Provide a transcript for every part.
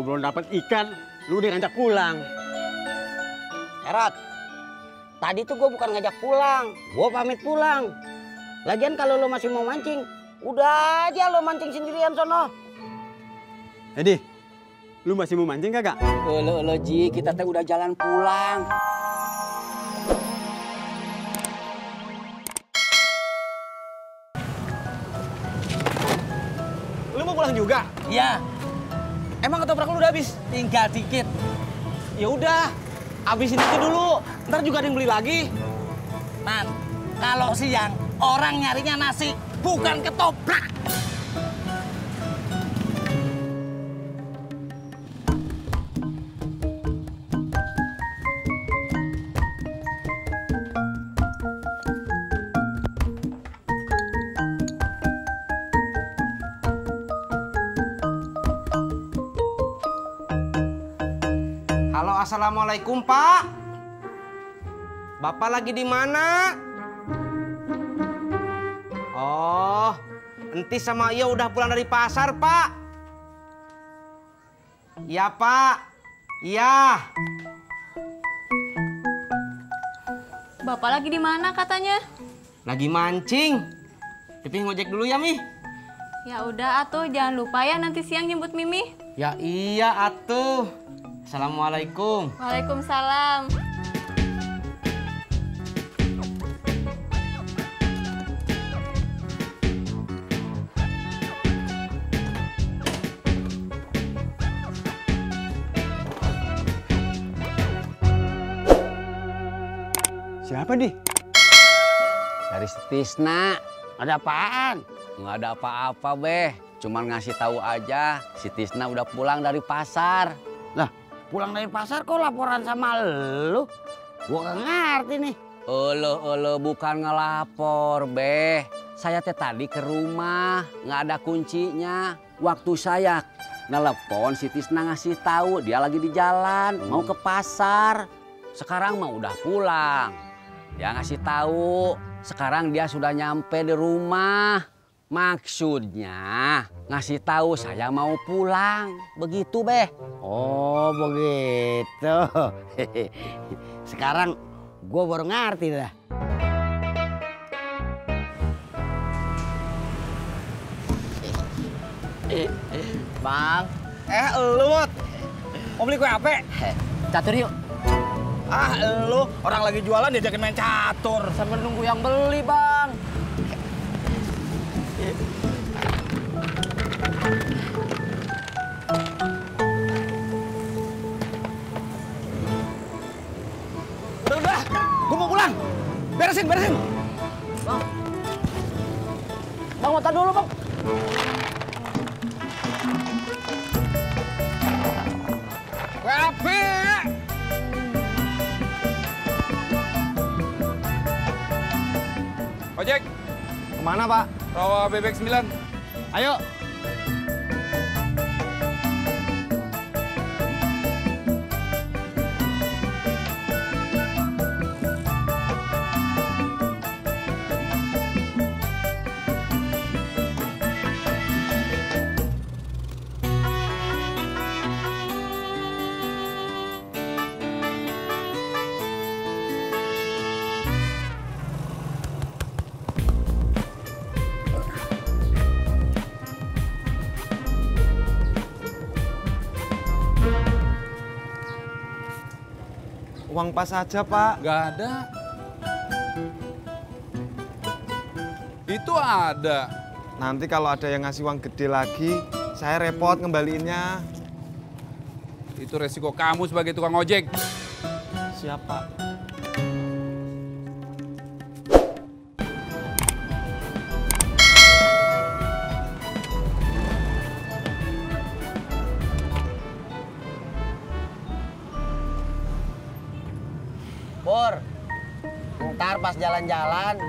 belum dapat ikan, lu udah ngajak pulang. Erot, tadi tuh gue bukan ngajak pulang, gue pamit pulang. Lagian kalau lo masih mau mancing, udah aja lo mancing sendirian sono. Edi, lu masih mau mancing kagak? Lo Ji, kita teh udah jalan pulang. Lu mau pulang juga? Iya. Emang ketoprak lu udah habis? Tinggal dikit. Ya udah, habisin itu dulu. Ntar juga ada yang beli lagi. Man, kalau siang orang nyarinya nasi, bukan ketoprak. Halo, assalamualaikum Pak. Bapak lagi di mana? Oh, Entis sama Iya udah pulang dari pasar Pak. Iya Pak. Iya. Bapak lagi di mana katanya? Lagi mancing. Pipih ngojek dulu ya Mi. Ya udah atuh, jangan lupa ya nanti siang jemput Mimi. Ya iya atuh. Assalamualaikum. Waalaikumsalam. Siapa di? Dari Tisna. Ada apaan? Nggak ada apa-apa, Beh. Cuman ngasih tahu aja, si Tisna udah pulang dari pasar. Lah, pulang dari pasar kok laporan sama lu? Gua nggak ngerti nih. Olo, bukan ngelapor, Beh. Saya teh tadi ke rumah, nggak ada kuncinya. Waktu saya nelepon, si Tisna ngasih tahu dia lagi di jalan, mau ke pasar. Sekarang mah udah pulang. Dia ngasih tahu, sekarang dia sudah nyampe di rumah. Maksudnya ngasih tahu saya mau pulang. Begitu, Beh. Oh, begitu. Sekarang gue baru ngerti dah. Bang. Lu Mot. Mau beli kue apa? Catur yuk. Ah, lu orang lagi jualan diajakin main catur. Sambil nunggu yang beli, Bang. Udah, gua mau pulang. Beresin. Bang, motor dulu, Bang. Kue apa? Ojek, Kemana, Pak? rawa bebek 9. Ayo. Uang pas aja, Pak. Nggak ada. Itu ada. Nanti kalau ada yang ngasih uang gede lagi, saya repot ngembaliinnya. Itu resiko kamu sebagai tukang ojek. Siapa? Pur, ntar pas jalan-jalan,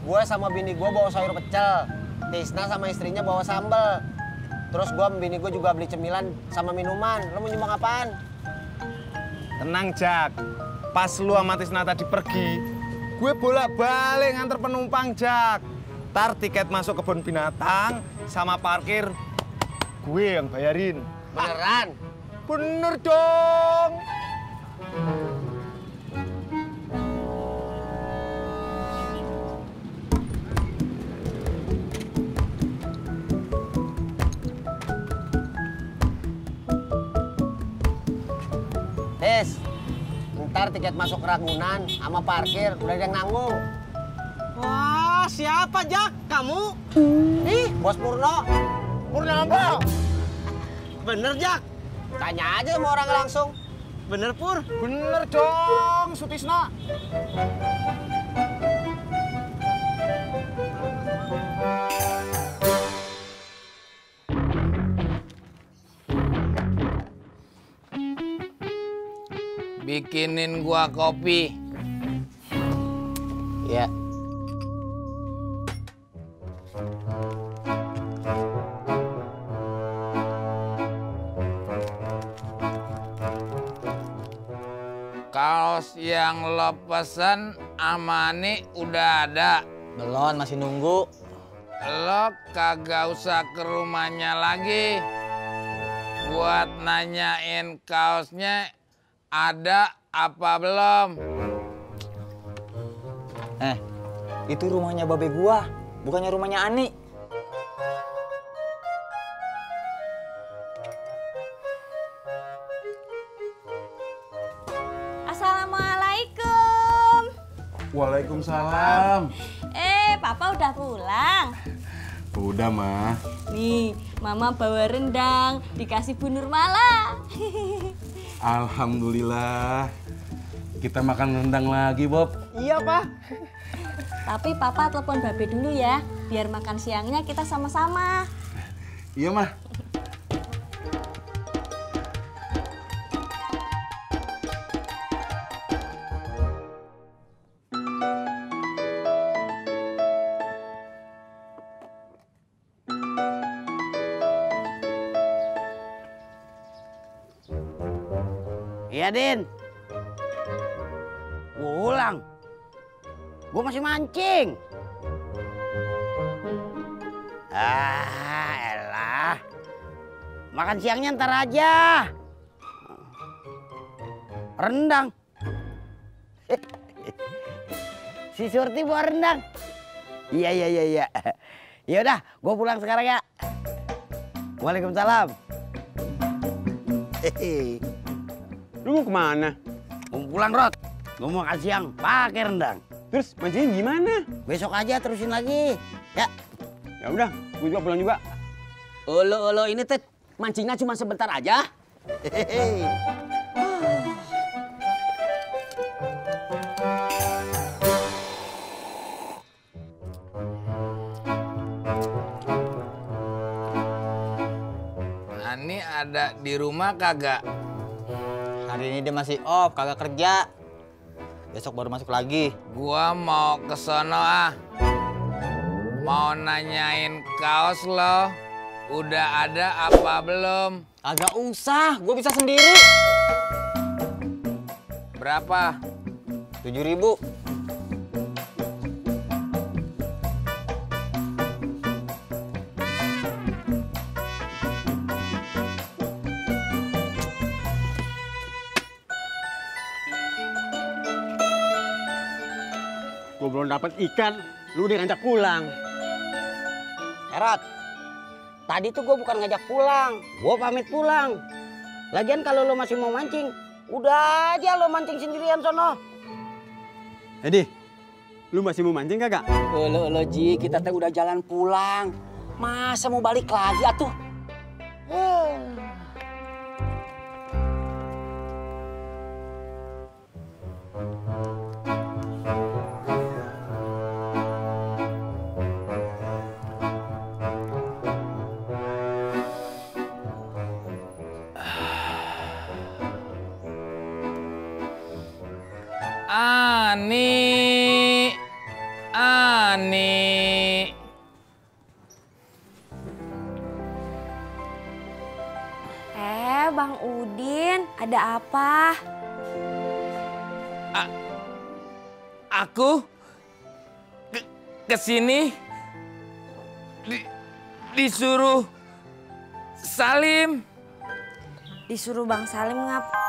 gue sama bini gue bawa sayur pecel. Tisna sama istrinya bawa sambel. Terus gue sama bini gue juga beli cemilan sama minuman. Lo mau nyumbang apaan? Tenang, Jak. Pas lu sama Tisna tadi pergi, gue bolak-balik nganter penumpang, Jak. Ntar tiket masuk kebun binatang sama parkir, gue yang bayarin. Beneran? Bener dong. Tis, ntar tiket masuk Ragunan sama parkir udah ada yang nanggung. Wah, siapa, Jak? Kamu? Ih, Bos Purno. Purnama. Bener, Jak? Tanya aja sama orang langsung. Bener, Pur? Bener dong, Sutisna. Bikinin gua kopi. Ya. Kaos yang lo pesen Amani udah ada. Belum, masih nunggu. Lo kagak usah ke rumahnya lagi. Buat nanyain kaosnya ada apa belum. Itu rumahnya babe gua, bukannya rumahnya Ani. Assalamualaikum. Waalaikumsalam. Papa udah pulang. Udah, Ma. Nih, Mama bawa rendang, dikasih Bu Nurmala. Alhamdulillah. Kita makan rendang lagi, Bob. Iya, Pak. Tapi Papa telepon Babe dulu ya, biar makan siangnya kita sama-sama. Iya, Ma. Iya, Din. Pulang. Gue masih mancing. Elah. Makan siangnya ntar aja. Rendang. Si Surti bawa rendang. Iya. Ya udah, gue pulang sekarang ya. Waalaikumsalam. Lu mau kemana? Mau pulang, Rod. Gue mau makan siang pakai rendang. Terus mancing gimana? Besok aja terusin lagi. Ya. Ya udah, gue juga pulang juga. Olo ini teh mancingnya cuma sebentar aja. Hehehe. Ani ada di rumah kagak? Hari ini dia masih off, kagak kerja. Besok baru masuk lagi. Gua mau ke sono ah. Mau nanyain kaos lo. Udah ada apa belum? Kagak usah, gue bisa sendiri. Berapa? 7.000. Gue belum dapat ikan, lu udah ngajak pulang. Erot, tadi tuh gue bukan ngajak pulang, gue pamit pulang. Lagian kalau lo masih mau mancing, udah aja lo mancing sendirian sono. Edi, lu masih mau mancing kagak? Olo Ji, kita teh udah jalan pulang. Masa mau balik lagi atuh? Ani. Bang Udin, ada apa? Aku kesini disuruh Salim. Disuruh Bang Salim ngap.